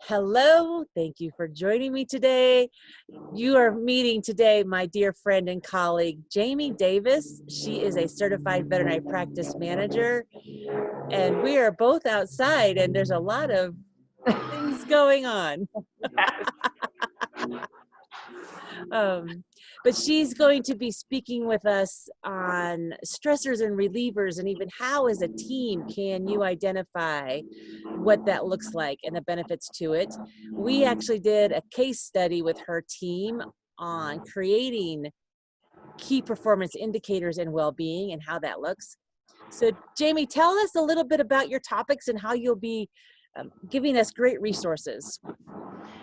Hello, thank you for joining me today. You are meeting today my dear friend and colleague, Jamie Davis. She is a certified veterinary practice manager, and we are both outside, and there's a lot of things going on. Yes. But she's going to be speaking with us on stressors and relievers, and even how, as a team, can you identify what that looks like and the benefits to it. We actually did a case study with her team on creating key performance indicators in well-being and how that looks. So, Jamie, tell us a little bit about your topics and how you'll be giving us great resources.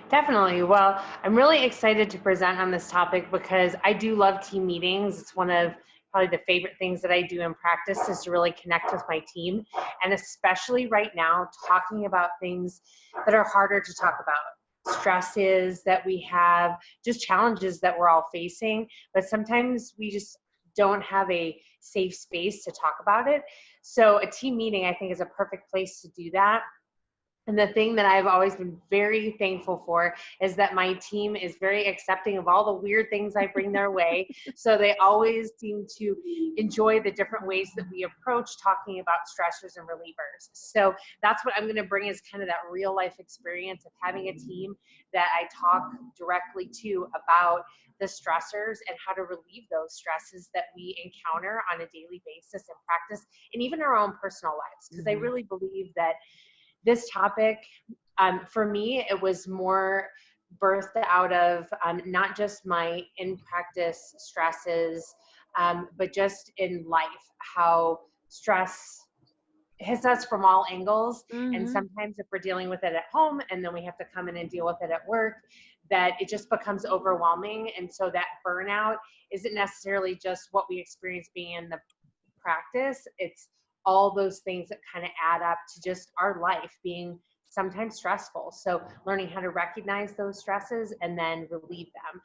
Definitely. Well, I'm really excited to present on this topic because I do love team meetings. It's one of probably the favorite things that I do in practice is to really connect with my team. And especially right now, talking about things that are harder to talk about. Stresses that we have, just challenges that we're all facing, but sometimes we just don't have a safe space to talk about it. So a team meeting, I think, is a perfect place to do that. And the thing that I've always been very thankful for is that my team is very accepting of all the weird things I bring their way. So they always seem to enjoy the different ways that we approach talking about stressors and relievers. So that's what I'm going to bring is kind of that real life experience of having a team that I talk directly to about the stressors and how to relieve those stresses that we encounter on a daily basis in practice and even our own personal lives. Because I really believe that this topic, for me, it was more birthed out of not just my in-practice stresses, but just in life, how stress hits us from all angles. And sometimes if we're dealing with it at home and then we have to come in and deal with it at work, that it just becomes overwhelming. And so that burnout isn't necessarily just what we experience being in the practice. It's all those things that kind of add up to just our life being sometimes stressful. So learning how to recognize those stresses and then relieve them.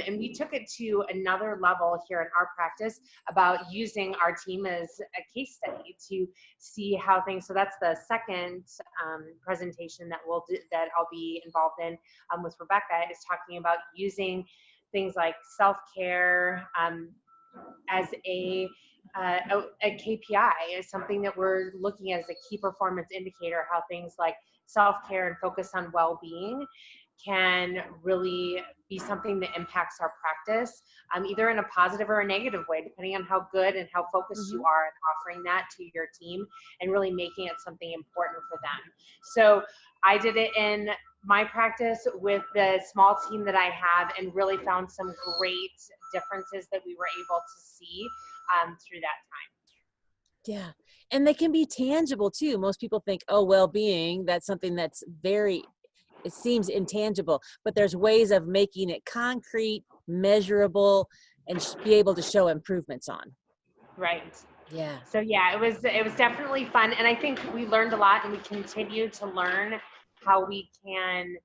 And we took it to another level here in our practice about using our team as a case study to see how things, so that's the second presentation that that I'll be involved in with Rebecca, is talking about using things like self-care as a KPI is something that we're looking at as a key performance indicator, how things like self-care and focus on well-being can really be something that impacts our practice, either in a positive or a negative way, depending on how good and how focused you are in offering that to your team and really making it something important for them. So I did it in my practice with the small team that I have and really found some great differences that we were able to see through that time. Yeah. And they can be tangible too. Most people think, oh, well-being, that's something that's it seems intangible, but there's ways of making it concrete, measurable, and be able to show improvements on. Right. Yeah. So yeah, it was definitely fun. And I think we learned a lot and we continue to learn how we can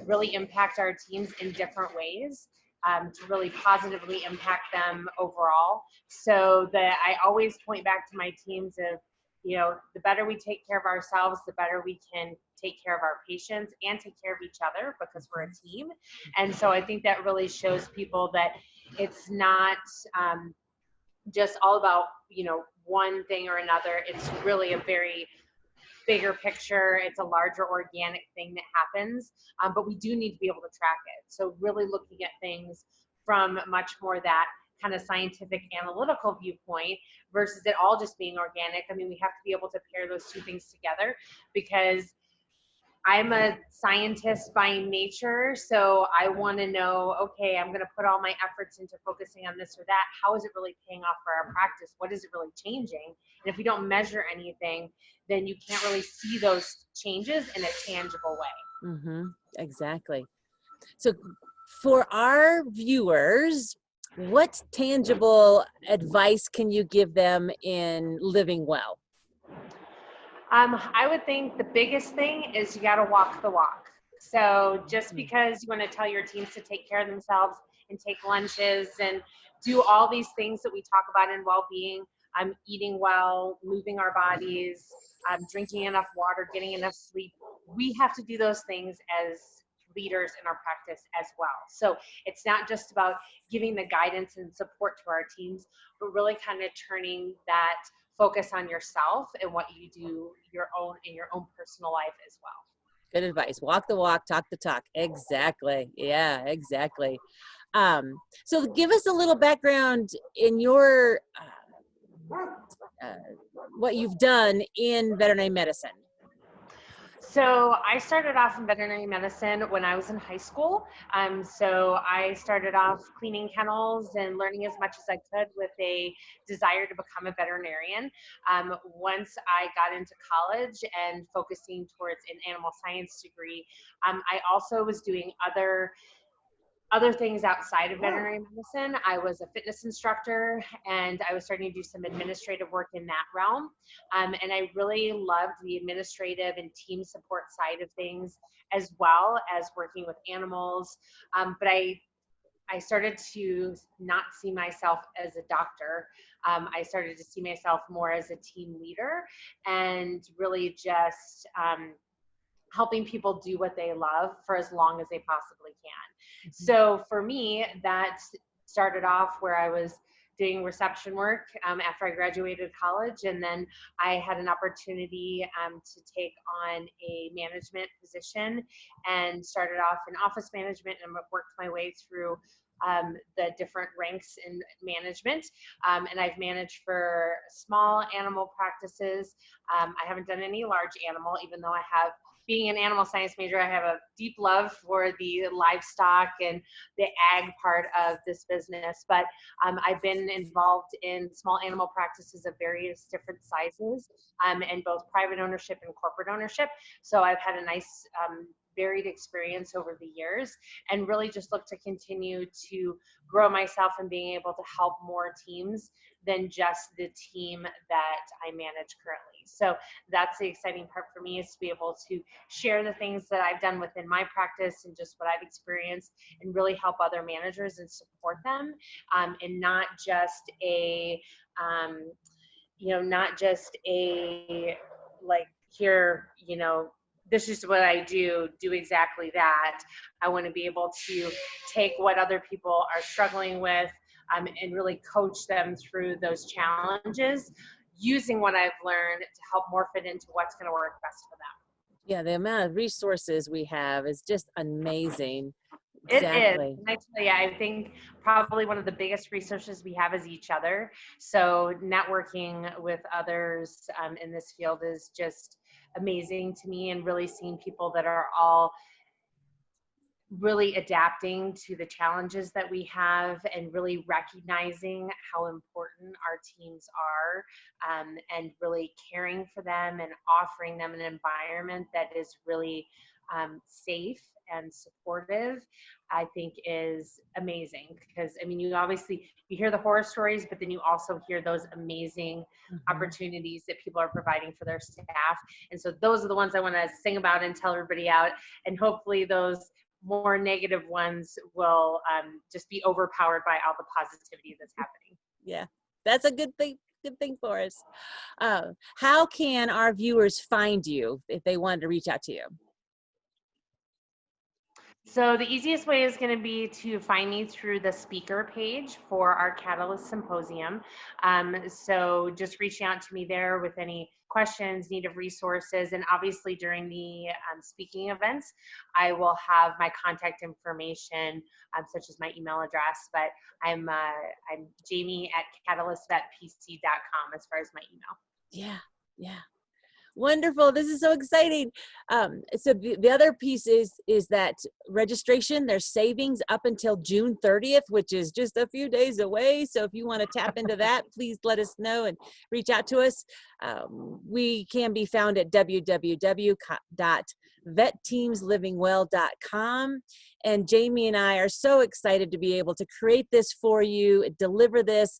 really impact our teams in different ways. To really positively impact them overall. So that I always point back to my teams of, the better we take care of ourselves, the better we can take care of our patients and take care of each other because we're a team. And so I think that really shows people that it's not just all about, one thing or another. It's really a very bigger picture. It's a larger organic thing that happens, but we do need to be able to track it. So really looking at things from much more that kind of scientific analytical viewpoint versus it all just being organic. I mean, we have to be able to pair those two things together because I'm a scientist by nature, so I want to know, okay, I'm going to put all my efforts into focusing on this or that. How is it really paying off for our practice? What is it really changing? And if we don't measure anything, then you can't really see those changes in a tangible way. Exactly. So for our viewers, what tangible advice can you give them in living well? I would think the biggest thing is you got to walk the walk. So just because you want to tell your teams to take care of themselves and take lunches and do all these things that we talk about in well-being, eating well, moving our bodies, drinking enough water, getting enough sleep, we have to do those things as leaders in our practice as well. So it's not just about giving the guidance and support to our teams, but really kind of turning that focus on yourself and what you do in your own personal life as well. Good advice. Walk the walk, talk the talk. Exactly. Yeah, exactly. So give us a little background in your uh, what you've done in veterinary medicine. So I started off in veterinary medicine when I was in high school. So I started off cleaning kennels and learning as much as I could with a desire to become a veterinarian. Once I got into college and focusing towards an animal science degree, I also was doing other things outside of veterinary medicine. I was a fitness instructor and I was starting to do some administrative work in that realm. And I really loved the administrative and team support side of things, as well as working with animals. But I started to not see myself as a doctor. I started to see myself more as a team leader and really just helping people do what they love for as long as they possibly can. So for me, that started off where I was doing reception work after I graduated college, and then I had an opportunity to take on a management position and started off in office management and worked my way through the different ranks in management. And I've managed for small animal practices. I haven't done any large animal, even though I have, being an animal science major, I have a deep love for the livestock and the ag part of this business. But I've been involved in small animal practices of various different sizes, and both private ownership and corporate ownership. So I've had a nice varied experience over the years, and really just look to continue to grow myself and being able to help more teams than just the team that I manage currently. So that's the exciting part for me, is to be able to share the things that I've done within my practice and just what I've experienced, and really help other managers and support them, and not just a not just a like, here, this is what I do exactly that. I want to be able to take what other people are struggling with, and really coach them through those challenges, using what I've learned to help morph it into what's going to work best for them. Yeah, the amount of resources we have is just amazing. It is. Exactly. And actually, I think probably one of the biggest resources we have is each other. So networking with others in this field is just amazing to me, and really seeing people that are all really adapting to the challenges that we have, and really recognizing how important our teams are, and really caring for them and offering them an environment that is really safe and supportive, I think is amazing. Because you hear the horror stories, but then you also hear those amazing opportunities that people are providing for their staff. And so those are the ones I want to sing about and tell everybody out, and hopefully those more negative ones will just be overpowered by all the positivity that's happening. Yeah, that's a good thing. Good thing for us. How can our viewers find you if they wanted to reach out to you? So the easiest way is going to be to find me through the speaker page for our Catalyst Symposium. So just reaching out to me there with any questions, need of resources, and obviously during the speaking events, I will have my contact information, such as my email address. But I'm Jamie at catalystvetpc.com as far as my email. Yeah, yeah. Wonderful. This is so exciting. So the other piece is that registration, there's savings up until June 30th, which is just a few days away. So if you want to tap into that, please let us know and reach out to us. We can be found at www.vetteamslivingwell.com. And Jamie and I are so excited to be able to create this for you, deliver this,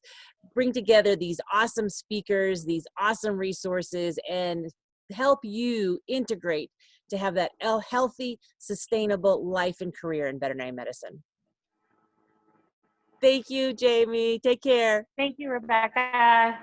bring together these awesome speakers, these awesome resources, and help you integrate to have that healthy, sustainable life and career in veterinary medicine. Thank you, Jamie. Take care. Thank you, Rebecca.